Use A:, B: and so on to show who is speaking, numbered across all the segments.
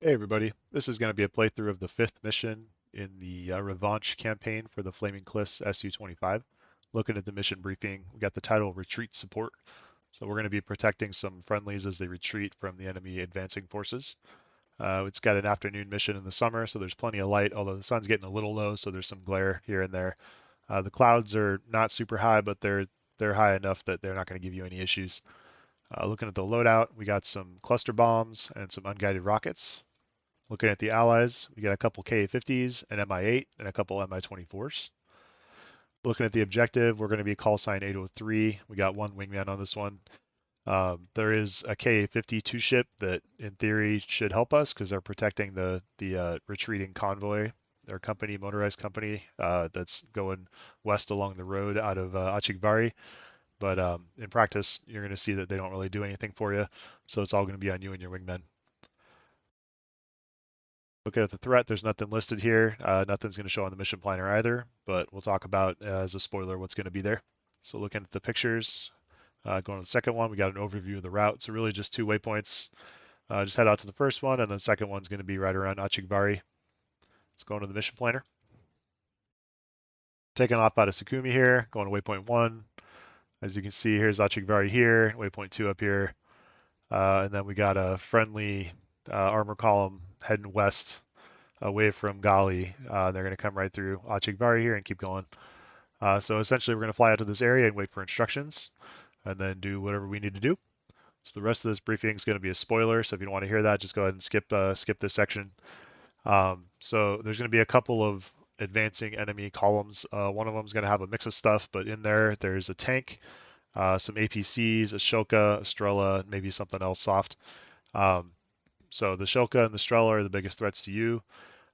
A: Hey everybody, this is going to be a playthrough of the 5th mission in the Revanche campaign for the Flaming Cliffs Su-25. Looking at the mission briefing, we got the title Retreat Support. So we're going to be protecting some friendlies as they retreat from the enemy advancing forces. It's got an afternoon mission in the summer, so there's plenty of light, although the sun's getting a little low, so there's some glare here and there. The clouds are not super high, but they're high enough that they're not going to give you any issues. Looking at the loadout, we got some cluster bombs and some unguided rockets. Looking at the allies, we got a couple Ka-50s, an Mi-8, and a couple Mi-24s. Looking at the objective, we're going to be call sign 803. We got one wingman on this one. There is a Ka-52 ship that, in theory, should help us because they're protecting the retreating convoy. Their company, motorized company, that's going west along the road out of Achigvari. But in practice, you're going to see that they don't really do anything for you. So it's all going to be on you and your wingmen. Looking at the threat, there's nothing listed here. Nothing's going to show on the mission planner either, but we'll talk about as a spoiler what's going to be there. So looking at the pictures, going to the second one, we got an overview of the route. So really just 2 waypoints. Just head out to the first one, and the second one's going to be right around Achigvari. Let's go into the mission planner. Taking off out of Sukumi here, going to waypoint 1. As you can see, here's Achigvari here, waypoint 2 up here. And then we got a friendly armor column heading west away from Gali. They're going to come right through Achigvari here and keep going. So essentially, we're going to fly out to this area and wait for instructions, and then do whatever we need to do. So the rest of this briefing is going to be a spoiler. So if you don't want to hear that, just go ahead and skip this section. So there's going to be a couple of advancing enemy columns. One of them is going to have a mix of stuff, but in there's a tank, some APCs, a Shilka, a Strela, maybe something else soft. So the Shilka and the Strela are the biggest threats to you.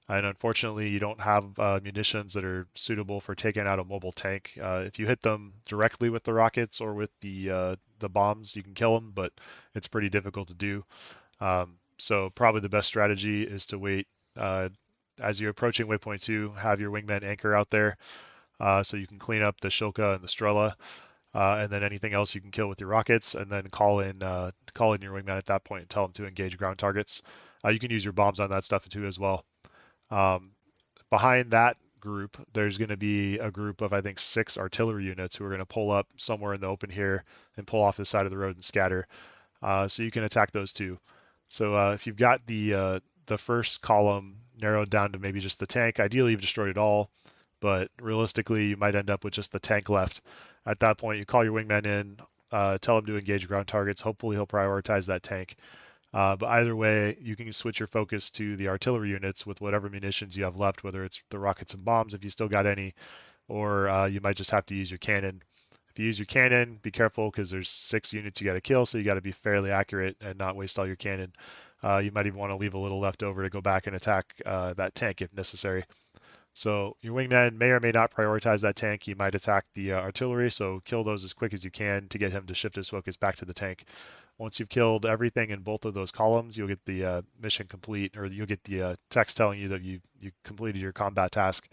A: And unfortunately, you don't have munitions that are suitable for taking out a mobile tank. If you hit them directly with the rockets or with the bombs, you can kill them, but it's pretty difficult to do. So probably the best strategy is to wait as you're approaching waypoint 2. Have your wingman anchor out there so you can clean up the Shilka and the Strela, and then anything else you can kill with your rockets, and then call in your wingman at that point and tell them to engage ground targets. You can use your bombs on that stuff too as well. Behind that group, there's going to be a group of, I think, 6 artillery units who are going to pull up somewhere in the open here and pull off the side of the road and scatter. So you can attack those too. So if you've got the first column narrowed down to maybe just the tank, ideally you've destroyed it all, but realistically you might end up with just the tank left. At that point, you call your wingman in, tell him to engage ground targets. Hopefully he'll prioritize that tank. But either way, you can switch your focus to the artillery units with whatever munitions you have left, whether it's the rockets and bombs if you still got any, or you might just have to use your cannon. If you use your cannon, be careful because there's 6 units you got to kill, so you got to be fairly accurate and not waste all your cannon. You might even want to leave a little left over to go back and attack that tank if necessary. So your wingman may or may not prioritize that tank. He might attack the artillery, so kill those as quick as you can to get him to shift his focus back to the tank. Once you've killed everything in both of those columns, you'll get the mission complete, or you'll get the text telling you that you completed your combat task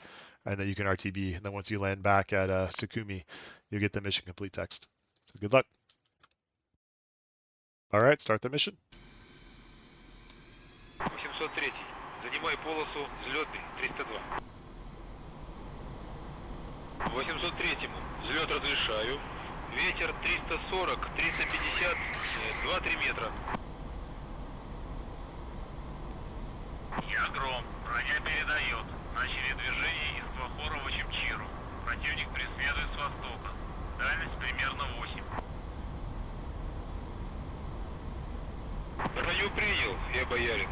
A: and that you can RTB. And then once you land back at Sukumi, you'll get the mission complete text. So good luck. All right, start the mission.
B: 803. Занимай полосу взлетный 302. 803-му. Взлет разрешаю. Ветер 340, 350, 2-3 метра.
C: Я Гром. Броня передает. Начали движение из Квахора в Очимчиру. Противник преследует с востока. Дальность примерно 8.
B: Броню принял, я боярин.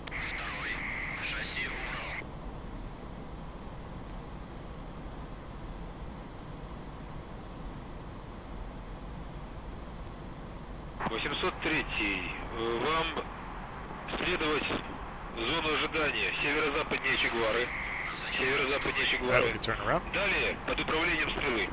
C: Второй. Шасси Урал.
B: 803. Вам следовать в зону ожидания северо-западнее Чигвары. Северо-западнее Чигвары. Далее под управлением стрелы.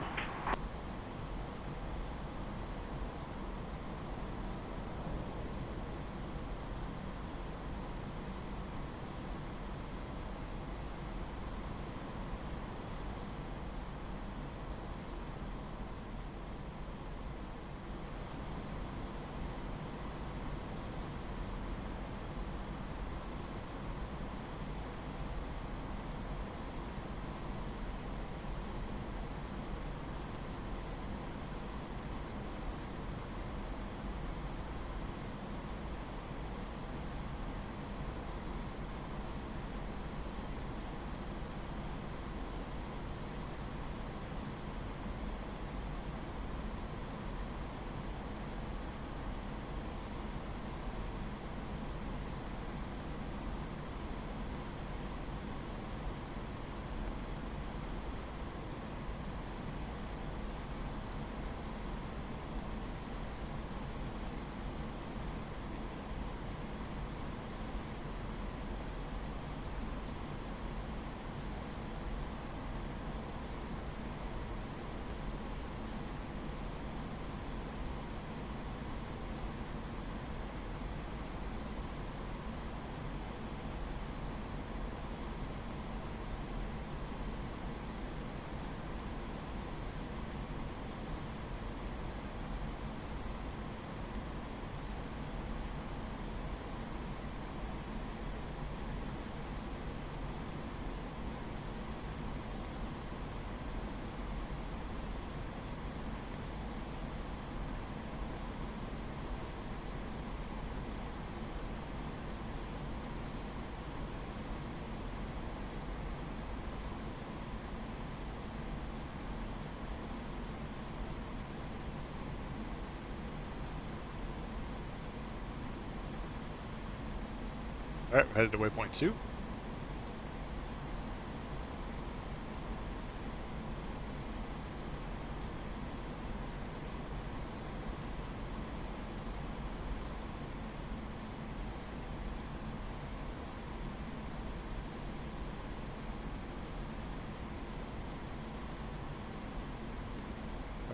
A: Alright, headed to waypoint 2.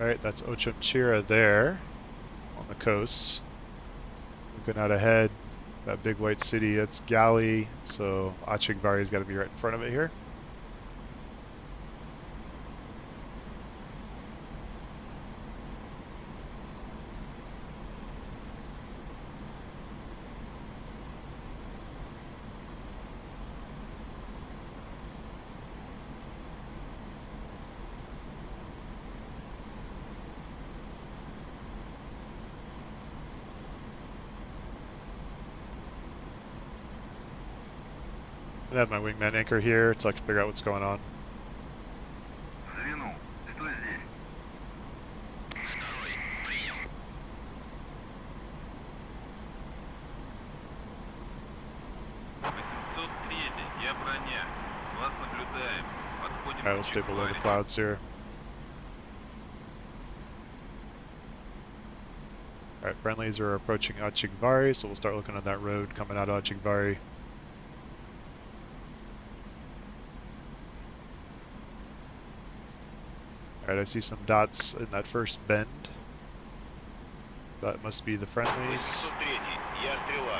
A: Alright, that's Ochumchira there on the coast. Looking out ahead, that big white city, that's Gali, so Achigvari's got to be right in front of it here. I have my wingman anchor here so I can figure out what's going on. Alright, we'll stay below the clouds here. Alright, friendlies are approaching Achigvari, so we'll start looking on that road coming out of Achigvari. Alright, I see some dots in that first bend. That must be the friendlies.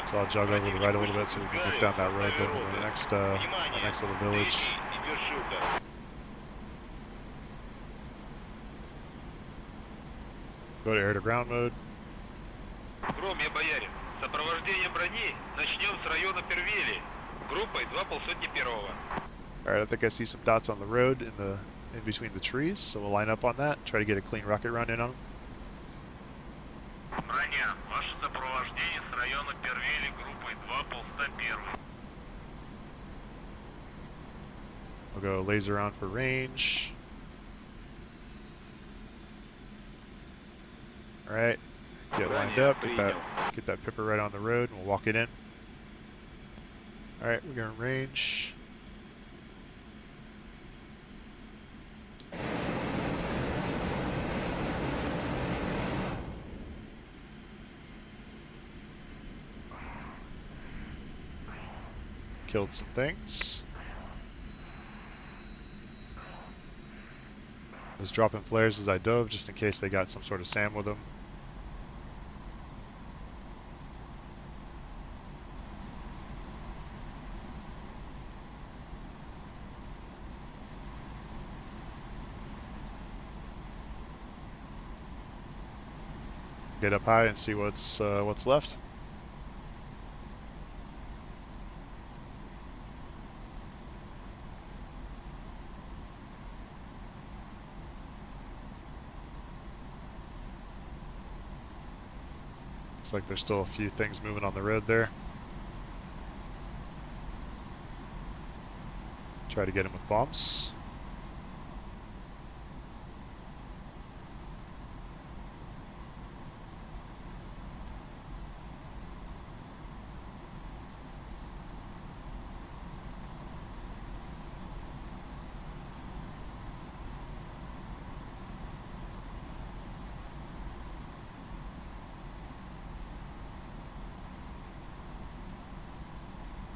A: So I'll jog over to the right a little bit so we can look down that road to the next little village. Go to air to ground mode. Alright, I think I see some dots on the road in between the trees, so we'll line up on that, try to get a clean rocket run in on them.
C: Броня, ваше сопровождение с района Первели группой 2 полста 1.
A: We'll go laser on for range. Alright, get lined up, get that pipper right on the road, and we'll walk it in. Alright, we're going range. Killed some things. I was dropping flares as I dove just in case they got some sort of SAM with them. Get up high and see what's left. Looks like there's still a few things moving on the road there. Try to get him with bombs.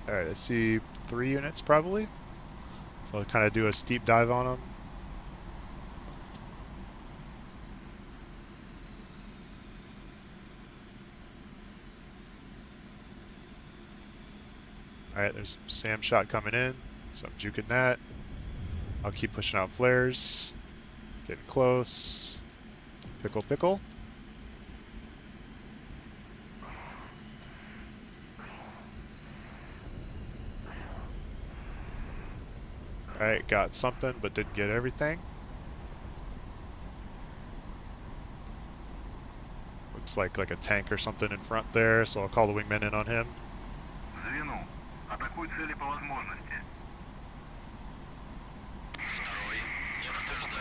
A: Alright, I see 3 units probably. So I'll kind of do a steep dive on them. Alright, there's some SAM shot coming in, so I'm juking that. I'll keep pushing out flares. Getting close. Pickle, pickle. Alright, got something, but didn't get everything. Looks like a tank or something in front there, so I'll call the wingman in on him.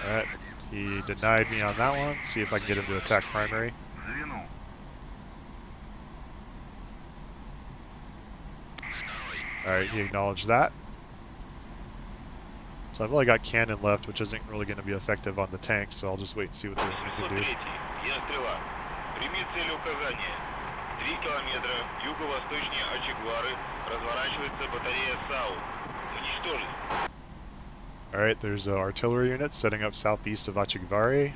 A: Alright, he denied me on that one. See if I can get him to attack primary. Alright, he acknowledged that. So I've only got cannon left, which isn't really going to be effective on the tank, so I'll just wait and see what the wingman can do.
C: 703. Я стрела. Прими цель указания. 3 километра юго-восточнее Ачигвары разворачивается батарея САУ. Уничтожить.
A: Alright, there's an artillery unit setting up southeast of Achigvari.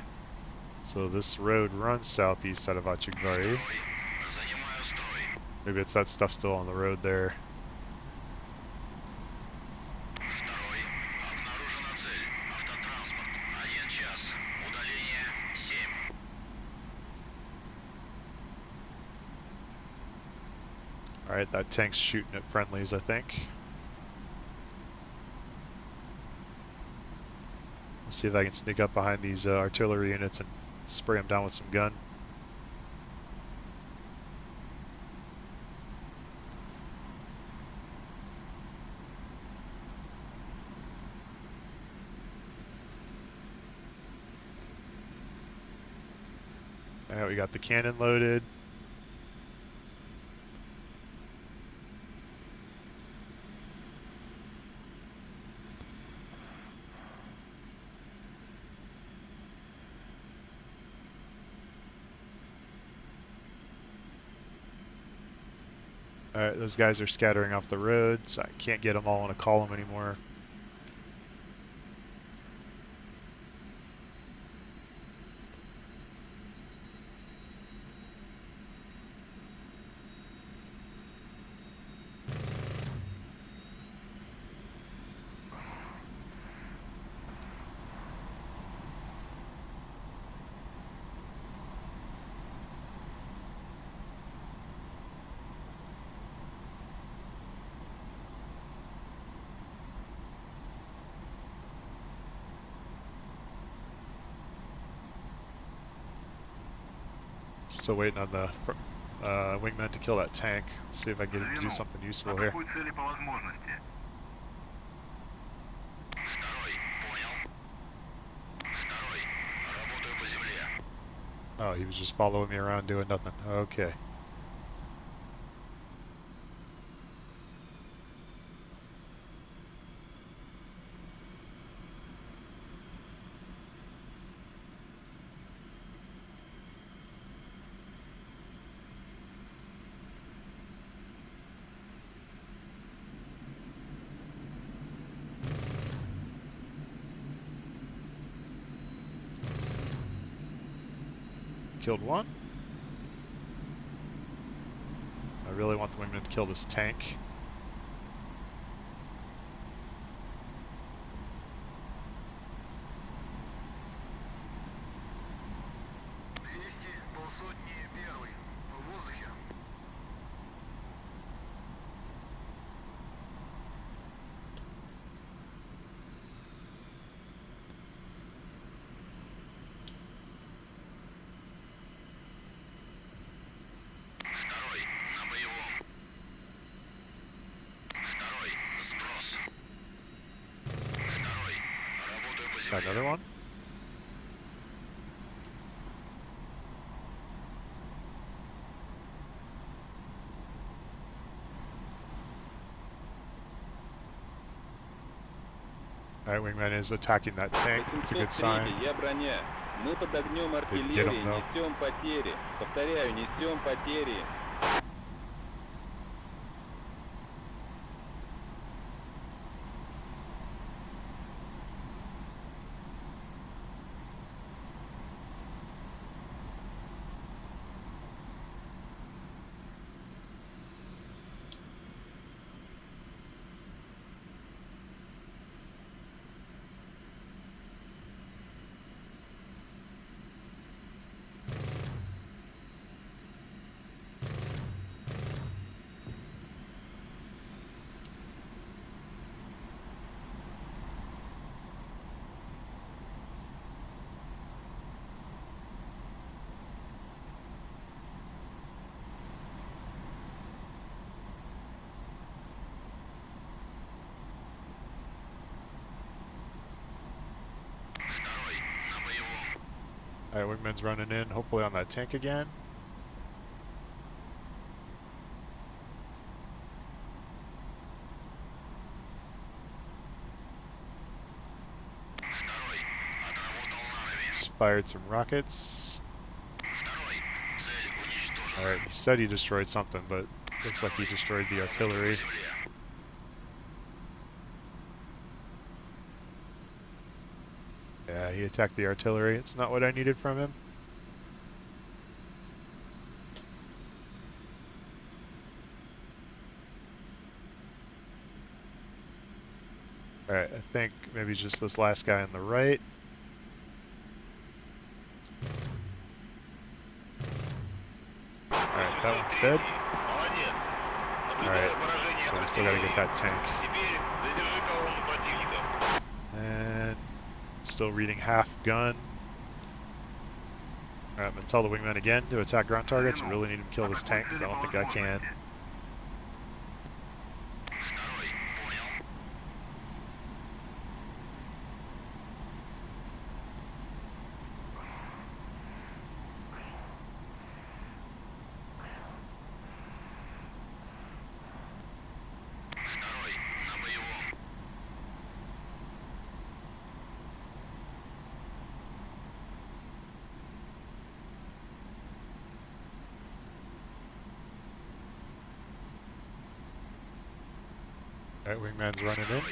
A: So this road runs southeast out of Achigvari. Maybe it's that stuff still on the road there. Alright, that tank's shooting at friendlies, I think. Let's see if I can sneak up behind these artillery units and spray them down with some gun. Alright, we got the cannon loaded. Alright, those guys are scattering off the road, so I can't get them all in a column anymore. Still waiting on the wingman to kill that tank. Let's see if I can get him to do something useful here. Oh, he was just following me around doing nothing. Okay. Killed one. I really want the wingman to kill this tank. Got another one. Alright, wingman is attacking that tank. It's a good sign.
B: Мы под огнем
A: Didn't get him,
B: артиллерии
A: though.
B: несем потери. Повторяю, несем потери.
A: Alright, wingman's running in, hopefully on that tank again. fired some rockets. Alright, he said he destroyed something, but looks like he destroyed the artillery. Yeah, he attacked the artillery. It's not what I needed from him. Alright, I think maybe just this last guy on the right. Alright, that one's dead. Alright, so we still gotta get that tank. And still reading half gun. Alright, I'm gonna tell the wingman again to attack ground targets. We really need him to kill this tank because I don't think I can. Alright, wingman's running in.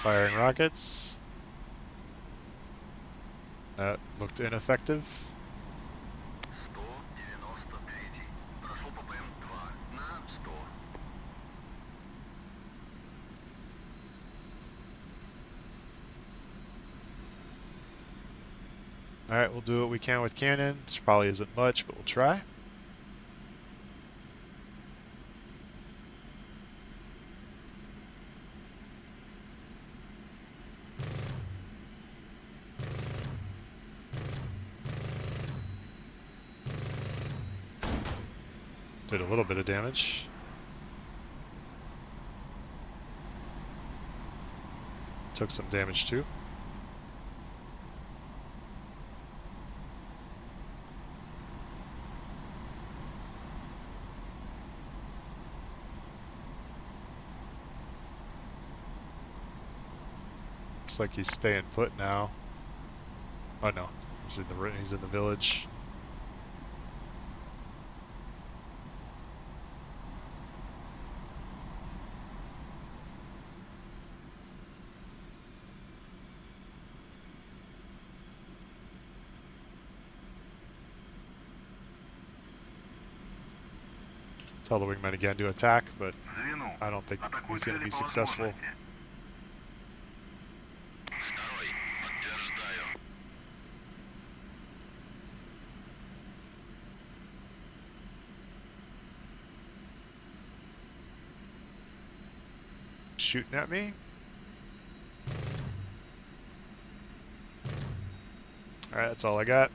A: Firing rockets. That looked ineffective. Alright, we'll do what we can with cannon. This probably isn't much, but we'll try. Did a little bit of damage. Took some damage too. Looks like he's staying put now. Oh no, he's in the village. Tell the wingman again to attack, but I don't think he's going to be successful. Shooting at me. Alright, that's all I got.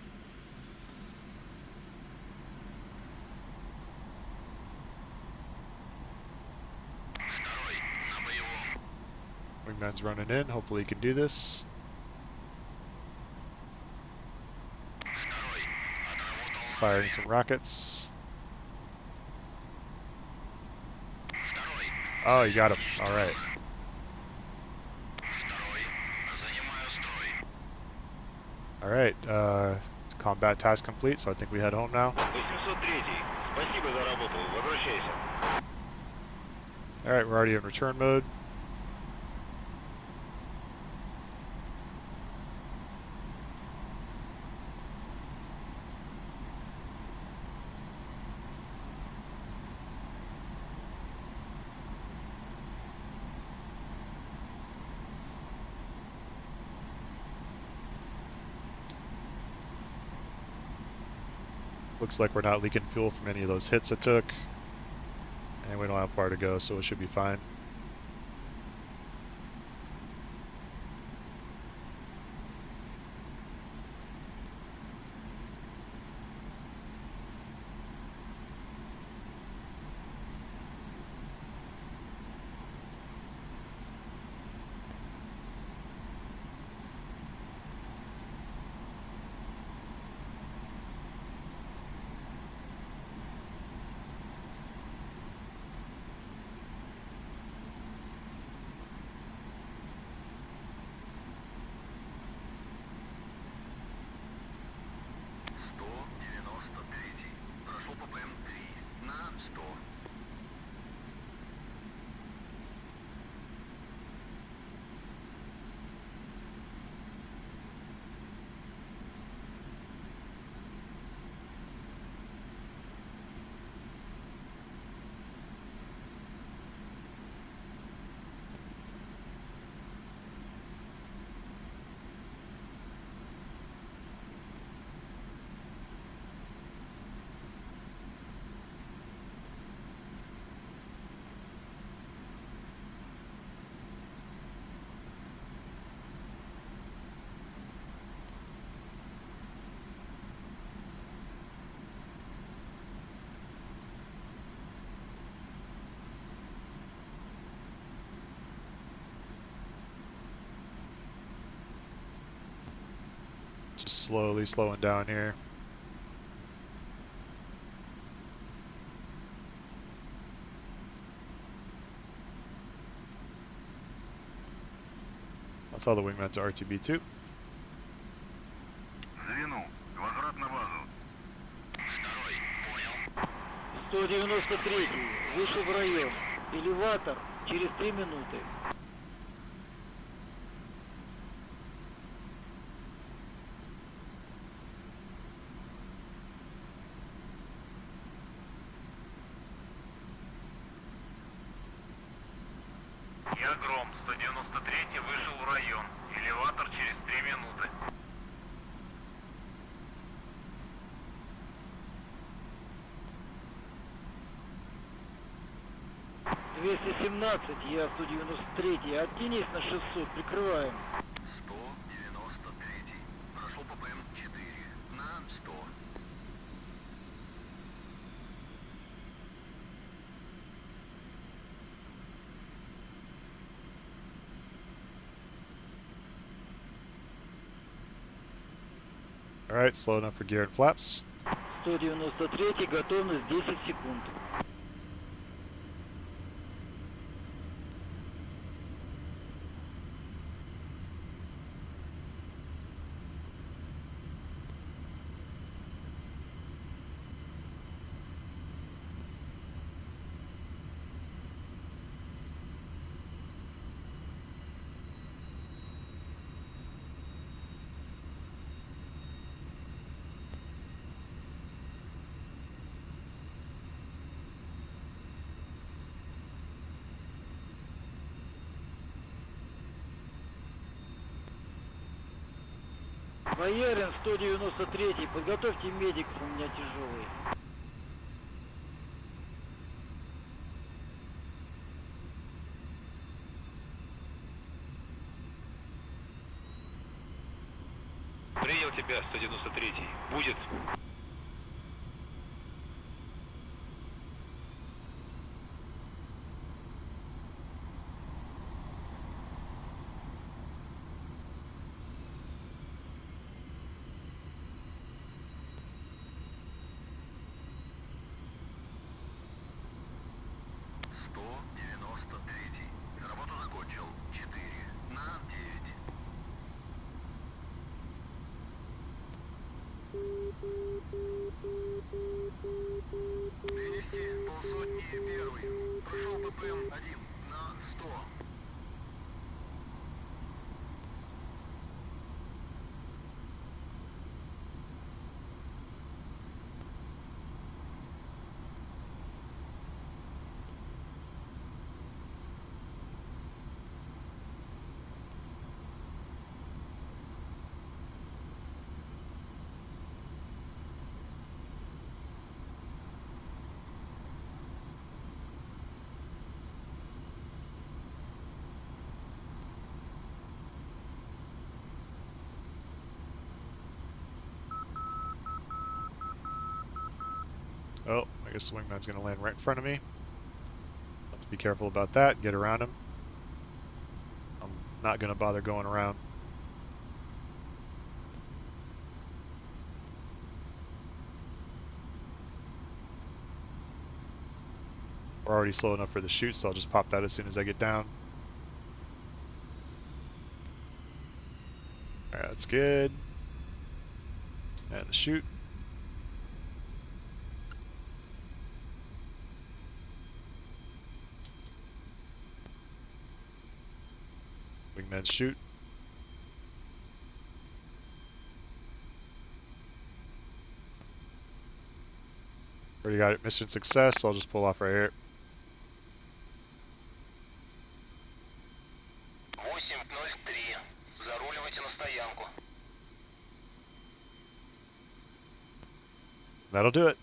A: Wingman's running in. Hopefully he can do this. Firing some rockets. Oh, you got him. Alright. Alright, combat task complete, so I think we head home now. Alright, we're already in return mode. Looks like we're not leaking fuel from any of those hits it took. And we don't have far to go, so it should be fine. Just slowly slowing down here. I'll tell the wingman to RTB too.
C: Звену. Возврат на базу. Второй. Понял.
D: 193. Вышел в район. Элеватор через 3 минуты.
C: Я Гром. 193 вышел в район. Элеватор через 3 минуты.
D: 217, я 193. Откинись на 600, прикрываем.
C: 193. Прошел ППМ 4 на 100.
A: Alright, slow enough for gear and flaps.
D: 193, готовность 10 секунд. Боярин 193, подготовьте медиков, у меня тяжелый.
B: Принял тебя, 193. Будет.
C: Работу закончил. 4 на 9. Перенести полсотни первый. Прошел ППМ 1 на 100.
A: Oh, I guess the wingman's going to land right in front of me. Have to be careful about that, get around him. I'm not going to bother going around. We're already slow enough for the shoot, so I'll just pop that as soon as I get down. Alright, that's good. And the shoot. Wingman shoot. Already got it, mission success, so I'll just pull off right here.
C: 803. Заруливайте на стоянку.
A: That'll do it.